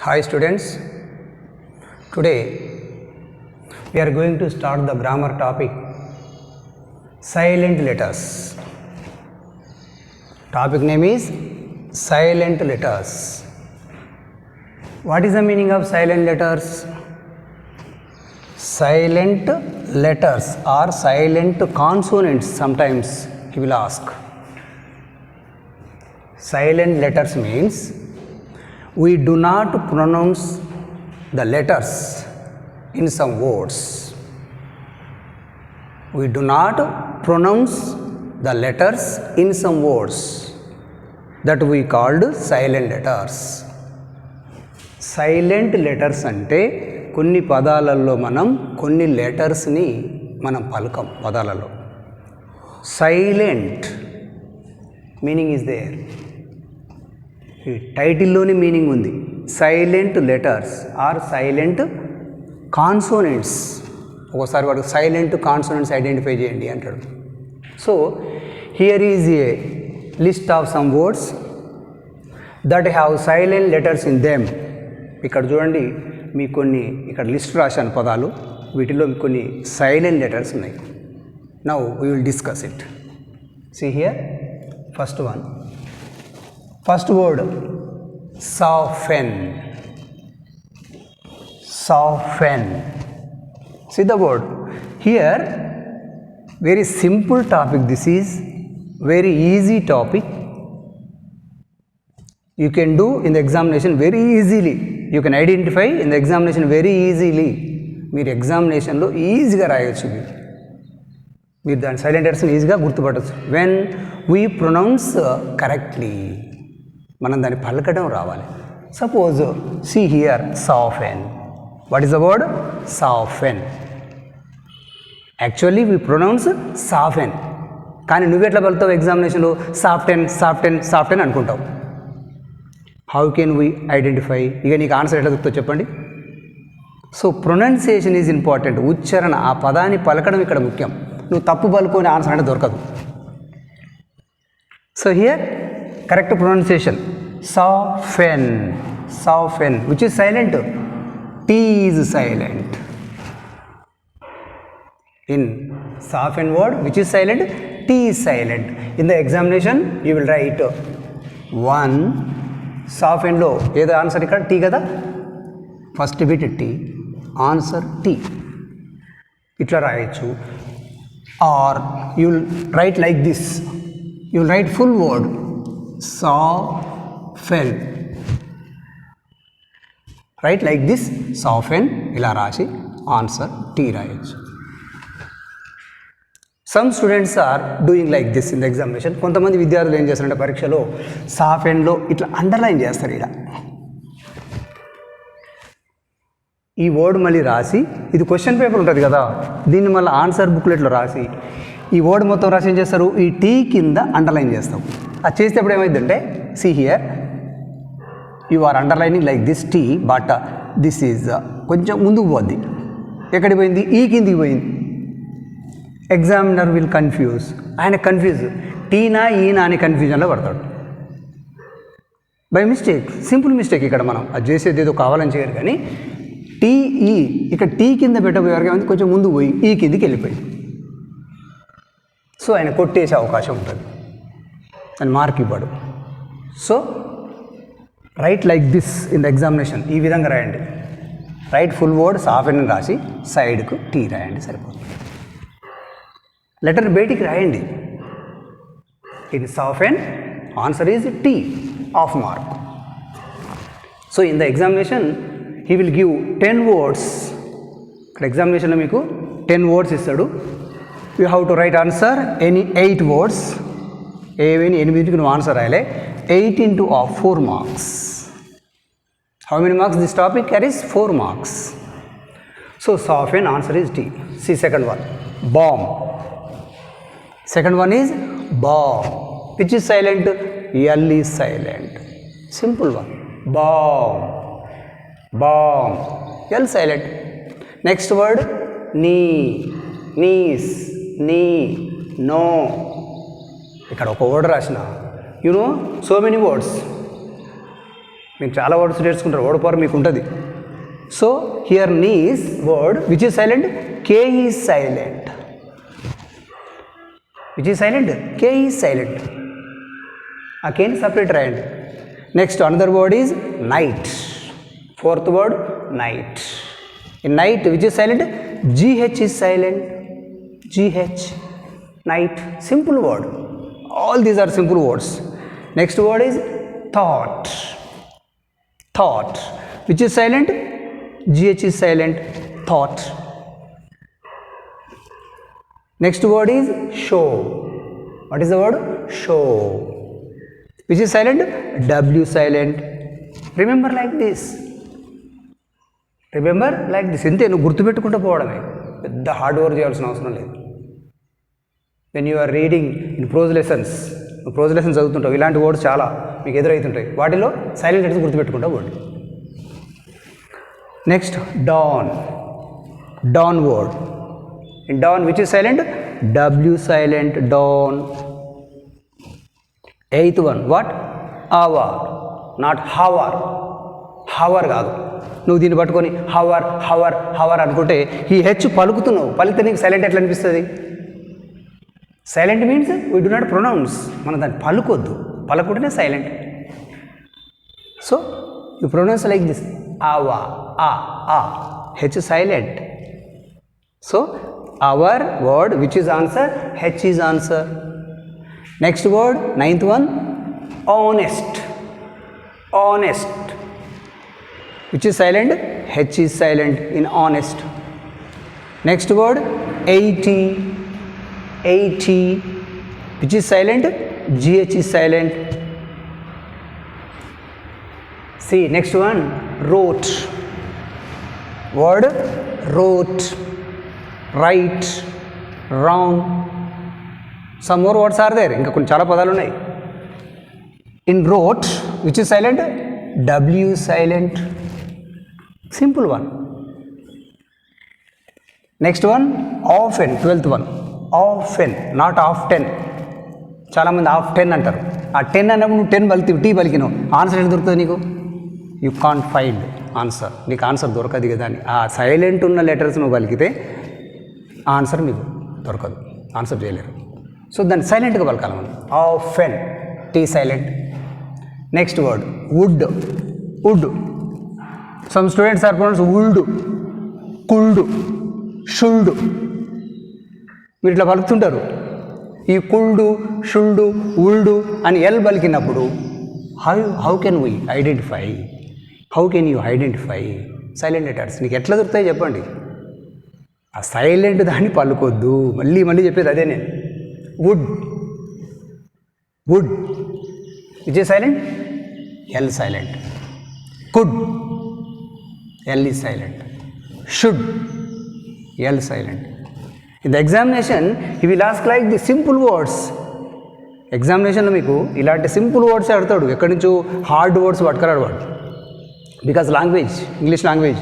Hi students, today we are going to start the grammar topic silent letters. Topic name is silent letters. What is the meaning of silent letters? Silent letters or silent consonants, sometimes you will ask. Silent letters means we do not pronounce the letters in some words. We do not pronounce the letters in some words that we called silent letters. Silent letters అంటే కొన్ని పదాలలో మనం కొన్ని లెటర్స్ని మనం పలకం పదాలలో. Silent meaning is there. ఈ టైటిల్లోని మీనింగ్ ఉంది. Silent letters are silent consonants. ఒకసారి వాడు సైలెంట్ కాన్సోనెంట్స్ ఐడెంటిఫై చేయండి అంటాడు. So here is a list of some words that have silent letters in them. ఇక్కడ చూడండి, మీకు కొన్ని ఇక్కడ లిస్ట్ రాశాను పదాలు, వీటిలో కొన్ని సైలెంట్ లెటర్స్ ఉన్నాయి. Now we will discuss it. See here first one. First word, soften. Soften. See the word. Here, very simple topic. This is very easy topic. You can do in the examination very easily. You can identify in the examination very easily. మీరు ఎగ్జామినేషన్లో ఈజీగా రాయొచ్చు. మీరు దాని silent లెటర్స్ని ఈజీగా గుర్తుపట్టచ్చు. When we pronounce correctly, మనం దాన్ని పలకడం రావాలి. Suppose see hear soften. What is the word? Soften. Actually we pronounce soften, కానీ నువ్వెట్లా పలుకుతావు ఎగ్జామినేషన్లో? సాఫ్టెన్ సాఫ్టెన్ సాఫ్టెన్ అనుకుంటావు. How can we identify? ఇక నీకు ఆన్సర్ ఎట్లా దొరుకుతుందో చెప్పండి. So pronunciation is important. ఉచ్చారణ, ఆ పదాన్ని పలకడం ఇక్కడ ముఖ్యం. నువ్వు తప్పు పలుకొని ఆన్సర్ అంటే దొరకదు. So here correct pronunciation, soften. Soften, which is silent? T is silent. In soften word, which is silent? T is silent. In the examination, you will write 1. Soften లో ఏదో ఆన్సర్ ఇక్కడ T కదా, first bit T, answer T. ఇట్లా రాయొచ్చు. Or you will write like this. You will write full word soften. Write like this, soften. ఇలా రాసి answer T రాయొచ్చు. Some students are doing like this in the examination. కొంతమంది విద్యార్థులు ఏం చేస్తారంటే పరీక్షలో సాఫెన్లో ఇట్లా అండర్లైన్ చేస్తారు. ఇలా ఈ వర్డ్ మళ్ళీ రాసి, ఇది క్వశ్చన్ పేపర్ ఉంటుంది కదా, దీన్ని మళ్ళీ ఆన్సర్ బుక్లెట్లో రాసి ఈ వర్డ్ మొత్తం రాసి ఏం చేస్తారు, ఈ టీ కింద అండర్లైన్ చేస్తాం. అది చేసేటప్పుడు ఏమైందంటే, see here you are underlining like this T, but this is కొంచెం ముందుకు పోద్ది. ఎక్కడికి పోయింది? ఈ కిందికి పోయింది. Examiner will confuse. ఆయన కన్ఫ్యూజ్, టీనా ఈనా అనే కన్ఫ్యూజన్లో పడతాడు బై మిస్టేక్. Simple mistake. ఇక్కడ మనం అది చేసేది ఏదో కావాలని చేయరు, కానీ టీఈ ఇక్కడ టీ కింద పెట్టబోయేవారికి ఏమైంది, కొంచెం ముందుకు పోయి ఈ కిందికి వెళ్ళిపోయింది. సో ఆయన కొట్టేసే అవకాశం ఉంటుంది, అని మార్క్ ఇవ్వడు. So right like this in the examination. ఈ విధంగా రాయండి. రైట్ ఫుల్ వర్డ్ సాఫెన్ రాసి సైడ్కు టీ రాయండి, సరిపోతుంది. లెటర్ బయటికి రాయండి. ఇది soften, answer is T, off mark. So in the examination he will give 10 words. ఇక్కడ ఎగ్జామినేషన్లో మీకు 10 words ఇస్తాడు. You have to write answer any 8 words. ఏవైనా 8కి నువ్వు ఆన్సర్ రాయాలి. 8 into 4 marks. How many marks this topic carries? 4 marks. So soften, answer is T. See second one, bomb. Second one is bomb. Which is silent? L is silent. Simple one. Bomb. Bomb. L silent. Next word, knee. Knees. Knee. No. ఇక్కడ ఒక word రాసిన, you know so many words. మీరు చాలా words నేర్చుకుంటారు, word power మీకు ఉంటుంది. So here knees word which is silent, K is silent. Which is silent, K is silent. ఆ కేని సపరేట్ రాయండి. Next another word is knight. Fourth word knight. In knight which is silent, GH is silent. GH, knight, simple word. All these are simple words. Next word is thought. Thought which is silent, gh is silent. Thought. Next word is show. What is the word, show, which is silent, w silent. Remember like this, remember like this. ఇంతే, నువ్వు గుర్తుపెట్టుకుంటూ పోవడమే, పెద్ద hard work చేయాల్సిన అవసరం లేదు. when you are reading in prose lessons, నువ్వు prose lessons చదువుతుంటావు, ఇలాంటి వర్డ్స్ చాలా మీకు ఎదురవుతుంటాయి. వాటిలో సైలెంట్ లెటర్స్ గుర్తుపెట్టుకుంటావు word. Next dawn. Dawn word. In dawn which is silent, W silent. Dawn. Eighth one what, hour, not hour. Hour కాదు. నువ్వు దీన్ని పట్టుకొని హవర్ హవర్ హవర్ అనుకుంటే ఈ హెచ్ పలుకుతున్నావు, పలికితే నీకు సైలెంట్ ఎట్లా అనిపిస్తుంది? Silent means we do not pronounce. మనం దాన్ని పలుకొద్దు, పలకుంటేనే silent. So you pronounce like this, hour, ఆ, H silent. So hour word which is answer, H is answer. Next word ninth one, honest. Honest which is silent, H is silent in honest. Next word 80. 80 which is silent, gh is silent. See next one, wrote. Word wrote, right, round. Some more words are there, ఇంకా కొన్ని చాలా పదాలు ఉన్నాయి. In wrote which is silent, w silent. Simple one. Next one, often. 12th one, often, not often. చాలామంది of 10 అంటారు. ఆ 10 అన్నప్పుడు నువ్వు 10 పలికివు, టీ పలికినావు, ఆన్సర్ ఎట్లా దొరుకుతుంది నీకు? You can't find answer. నీకు ఆన్సర్ దొరకదు కదా అని. ఆ సైలెంట్ ఉన్న లెటర్స్ నువ్వు పలికితే ఆన్సర్ మీకు దొరకదు, ఆన్సర్ చేయలేరు. సో దాన్ని సైలెంట్గా పలకాలి మనం. Often, T silent. Next word would. Would. Some students are pronounce would, could, should. మీరు ఇట్లా పలుకుతుంటారు. ఈ కుల్డు, షుల్డు, ఉల్డు అని ఎల్ పలికినప్పుడు how can we identify, how can you identify silent letters? నీకు ఎట్లా దొరుకుతాయి చెప్పండి? ఆ సైలెంట్ దాన్ని పలుకొద్దు. మళ్ళీ మళ్ళీ చెప్పేది అదే నేను. Would. Would which is silent, L silent. Could, L is silent. Should, L silent. In the examination, he will ask like the simple words. ఎగ్జామినేషన్లో మీకు ఇలాంటి సింపుల్ వర్డ్స్ అడతాడు, ఎక్కడి నుంచో హార్డ్ వర్డ్స్ పట్టుకురాడు వాడు. Because language, English language,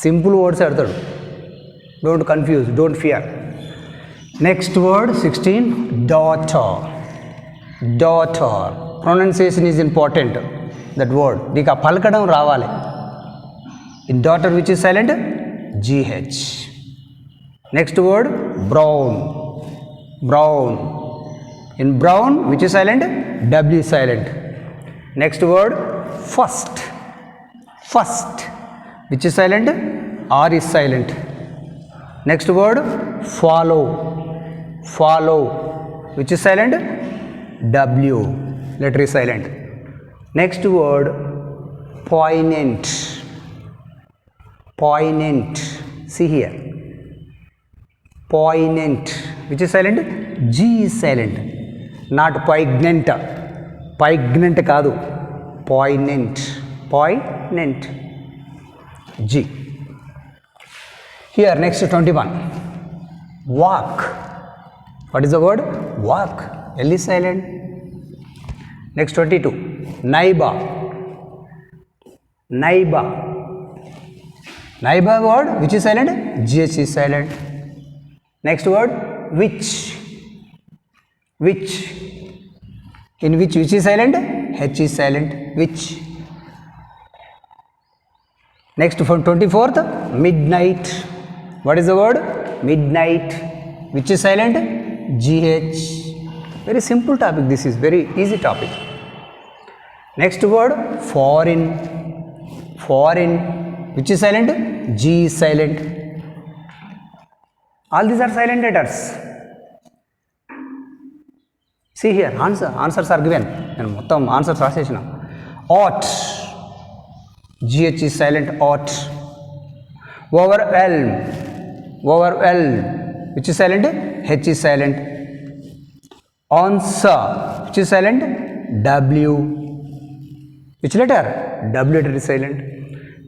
simple words అడతాడు. Don't confuse, don't fear. Next word 16, daughter. Daughter. Pronunciation is important. That word నీకు ఆ పలకడం రావాలి. In daughter which is silent, G H. Next word brown. Brown. In brown which is silent, w is silent. Next word first. First which is silent, r is silent. Next word follow. Follow which is silent, w letter is silent. Next word poignant. Poignant. See here, poignant which is silent, g is silent. Not poignant. Poignant కాదు, poignant. Poignant, g. Here next 21, walk. What is the word, walk, l is silent. Next 22, neighbor. Neighbor. Neighbor word which is silent, gh is silent. Next word which. Which. In which is silent, h is silent. Which. Next from 24th, midnight. What is the word? Midnight. Which is silent? GH. Very simple topic. This is very easy topic. Next word, foreign. Foreign. Which is silent? G is silent. All these are silent letters. See here, answers are given. And మొత్తం answers రాసేసిన. Ought. GH is silent. Ought. Overwhelm. Overwhelm. Which is silent? H is silent. Answer. Which is silent? W. Which letter? W letter is silent.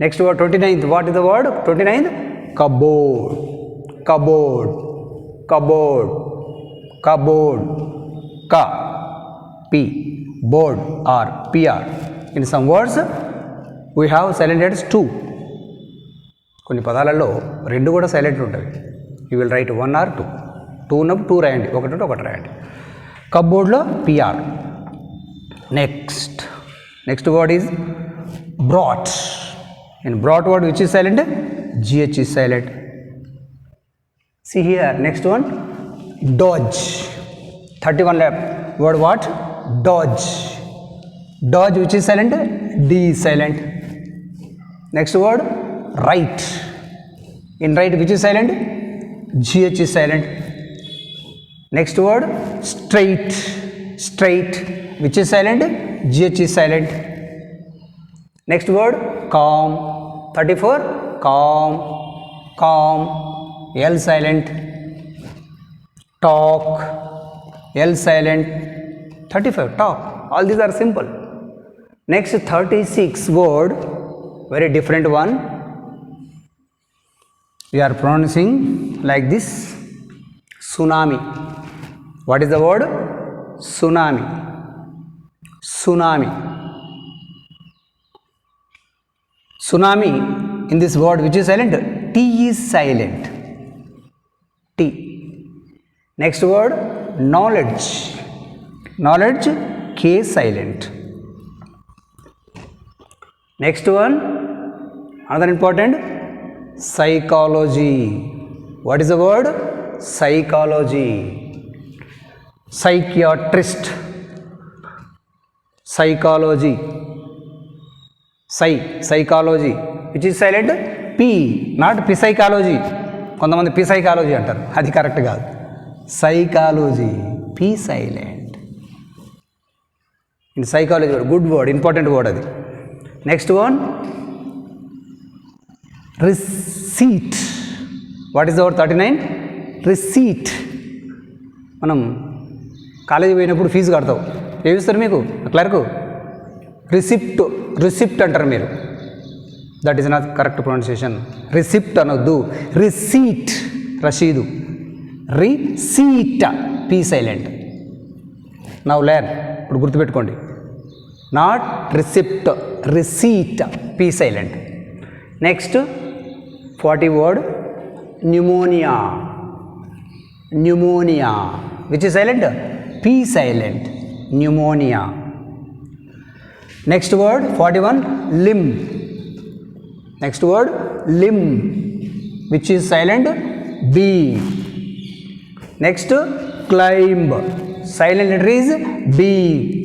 Next word, 29th. What is the word? 29th? Cupboard. Cupboard. Cupboard. Cupboard. Ka. P. Board. R. PR. In some words, we have silent letters 2. కొన్ని పదాలలో రెండు కూడా silent ఉంటాయి. You will right 1 or 2. 2 ఉన్నప్పుడు 2 రాయండి, ఒకటి ఉంటే ఒకటి రాయండి. కప్బోర్డ్లో PR. Next word is brought. In brought word which is silent? GH is silent. See here, next one, dodge. 31 left. Word what? Dodge. Dodge which is silent? D is silent. Next word, right. In right which is silent? GH is silent. Next word, straight. Straight which is silent? GH is silent. Next word, calm. 34, calm. Calm. L silent. Talk. L silent. 35, talk. All these are simple. Next 36 word, very different one. We are pronouncing like this. Tsunami. What is the word? Tsunami. Tsunami. Tsunami. In this word which is silent? T is silent. T. Next word, knowledge. Knowledge, K silent. Next one, another important, psychology. What is the word? Psychology. Psychiatrist. Psychology. Psychology. Which is silent? P. Not psychology. కొంతమంది psychology అంటారు, అది correct కాదు. Psychology. P silent. In psychology, good word, important word అది. Next one, receipt. What is the word? 39? Receipt. మనం college పోయినప్పుడు fee కడతావు, ఏమిస్తారు మీకు clerk? Receipt అంటారు మీరు. That is not correct pronunciation. Receipt అనొద్దు, రిసీట్. రసీదు. Receipt. P silent. Now learn. ఇప్పుడు గుర్తుపెట్టుకోండి, not receipt, receipt. P silent. Next 40 word, pneumonia. Pneumonia. Which is silent? P silent. Pneumonia. Next word, 41, limb. Next word, limb. Which is silent? B. Next, climb. Silent letter is B.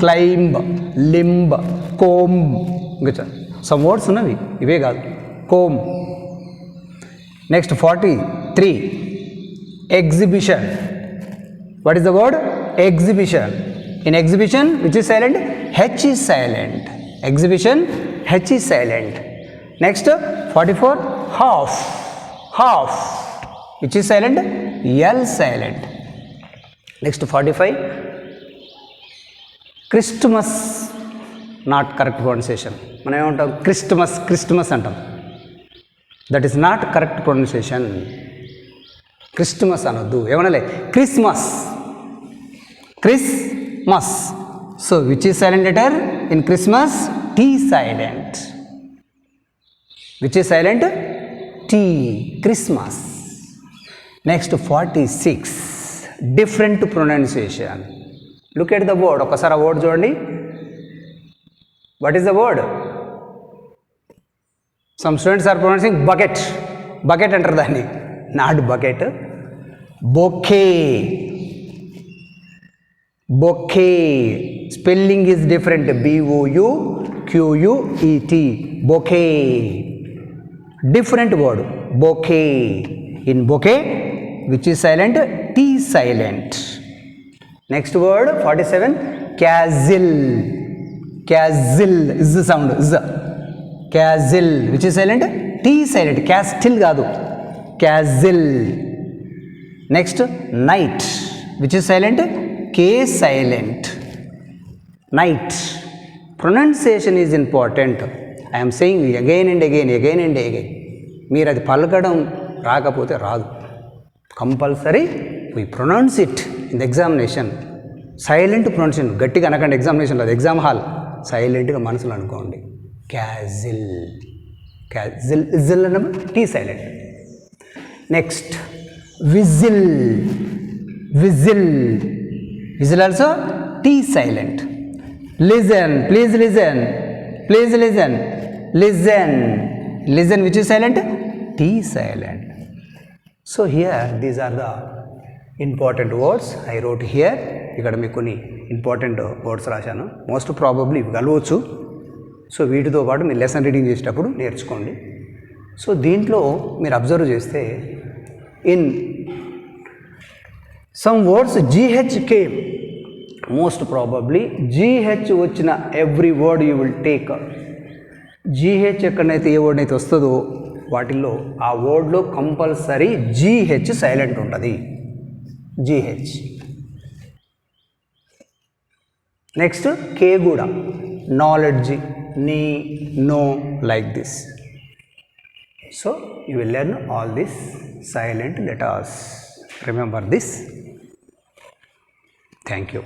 Climb. Limb. Comb. Some words ఉన్నవి, ఇవే కాదు. Comb. Next 43, exhibition. What is the word? Exhibition. In exhibition, which is silent? H is silent. Exhibition, H is silent. Next 44, half. Half. Which is silent? L silent. Next 45, Christmas. Not correct pronunciation. మనం ఏమంటాం? Christmas అంటాం. That is not correct pronunciation. Christmas అనొద్దు, ఏమనాలి? Christmas. So which is silent letter in Christmas? T silent. Which is silent? T. Christmas. Next 46, different pronunciation. Look at the word. ఒకసారి ఆ word చూడండి. What is the word? Some students are pronouncing bucket. Bucket అంటారు దాన్ని, not bucket. Bouquet. Bouquet. Spelling is different. Bouquet. Bouquet. Different word. Bouquet. In bouquet, which is silent, T silent. Next word 47, castle. Castle is the sound. Castle, which is silent, T silent. Castle కాదు, castle. Next, night, which is silent, K silent. Night. Pronunciation is important. I am saying again and again. మీరు అది పలకడం రాకపోతే రాదు. Compulsory we pronounce it in the examination. Silent pronunciation, గట్టిగా అనకండి ఎగ్జామినేషన్లో, అది ఎగ్జామ్ హాల్. సైలెంట్గా మనసులో అనుకోండి. క్యాజిల్. క్యాజిల్ ఇజిల్ అన్నప్పుడు T silent. Next whistle. Whistle. Whistle also T silent. Listen. Please listen. Please listen. Listen. Listen which is silent, T silent. So here these are the important words I wrote here. ఇక్కడ మీకు కొన్ని important words రాశాను. Most probably ఇవి కలవచ్చు. So వీటితో పాటు మీరు lesson reading చేసేటప్పుడు నేర్చుకోండి. సో దీంట్లో మీరు అబ్జర్వ్ చేస్తే in some words GH came. Most probably GH వచ్చిన every word you will take. GH ఎక్కడైతే ఏ వర్డ్ అయితే వస్తుందో వాటిల్లో ఆ వర్డ్లో కంపల్సరీ GH సైలెంట్ ఉంటుంది. GH. నెక్స్ట్ K కూడా, knowledge, knee, know, like this. So you will learn all this silent letters. Remember this. Thank you.